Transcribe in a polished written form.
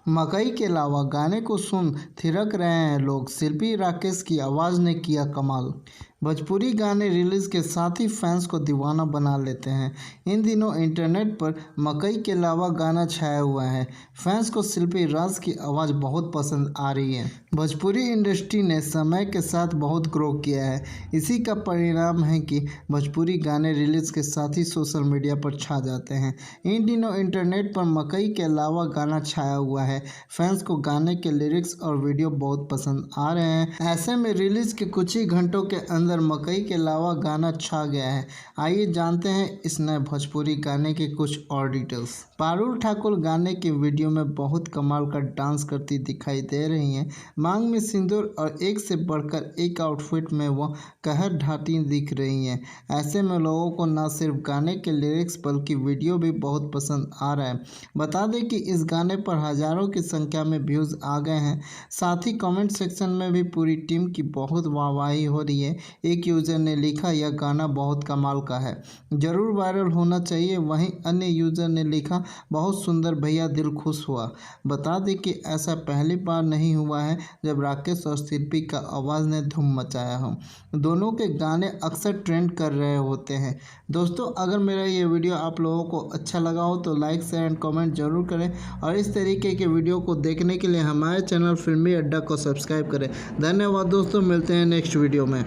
मकई के अलावा गाने को सुन थिरक रहे हैं लोग। शिल्पी राकेश की आवाज़ ने किया कमाल। भोजपुरी गाने रिलीज के साथ ही फैंस को दीवाना बना लेते हैं। इन दिनों इंटरनेट पर मकई के अलावा गाना छाया हुआ है। फैंस को शिल्पी राज की आवाज़ बहुत पसंद आ रही है। भोजपुरी इंडस्ट्री ने समय के साथ बहुत ग्रो किया है। इसी का परिणाम है कि भोजपुरी गाने रिलीज के साथ ही सोशल मीडिया पर छा जाते हैं। इन दिनों इंटरनेट पर मकई के अलावा गाना छाया हुआ है। फैंस को गाने के लिरिक्स और वीडियो बहुत पसंद आ रहे हैं। ऐसे में रिलीज के कुछ ही घंटों के अंदर मकई के अलावा गाना छा गया है। आइए जानते हैं इस नए भोजपुरी गाने के कुछ और डिटेल्स। पारुल ठाकुर गाने के वीडियो में बहुत कमाल का डांस करती दिखाई दे रही हैं। मांग में सिंदूर और एक से बढ़कर एक आउटफिट में वो कहर ढाटी दिख रही हैं। ऐसे में लोगों को न सिर्फ गाने के लिरिक्स बल्कि वीडियो भी बहुत पसंद आ रहा है। बता दें कि इस गाने पर हजारों की संख्या में व्यूज़ आ गए हैं। साथ ही कमेंट सेक्शन में भी पूरी टीम की बहुत वाहवाही हो रही है। एक यूज़र ने लिखा, यह गाना बहुत कमाल का है, ज़रूर वायरल होना चाहिए। वहीं अन्य यूज़र ने लिखा, बहुत सुंदर भैया, दिल खुश हुआ। बता दें कि ऐसा पहली बार नहीं हुआ है जब राकेश और शिल्पी का आवाज़ ने धूम मचाया हो। दोनों के गाने अक्सर ट्रेंड कर रहे होते हैं। दोस्तों, अगर मेरा ये वीडियो आप लोगों को अच्छा लगा हो तो लाइक शेयर एंड कमेंट जरूर करें और इस तरीके के वीडियो को देखने के लिए हमारे चैनल फिल्मी अड्डा को सब्सक्राइब करें। धन्यवाद दोस्तों, मिलते हैं नेक्स्ट वीडियो में।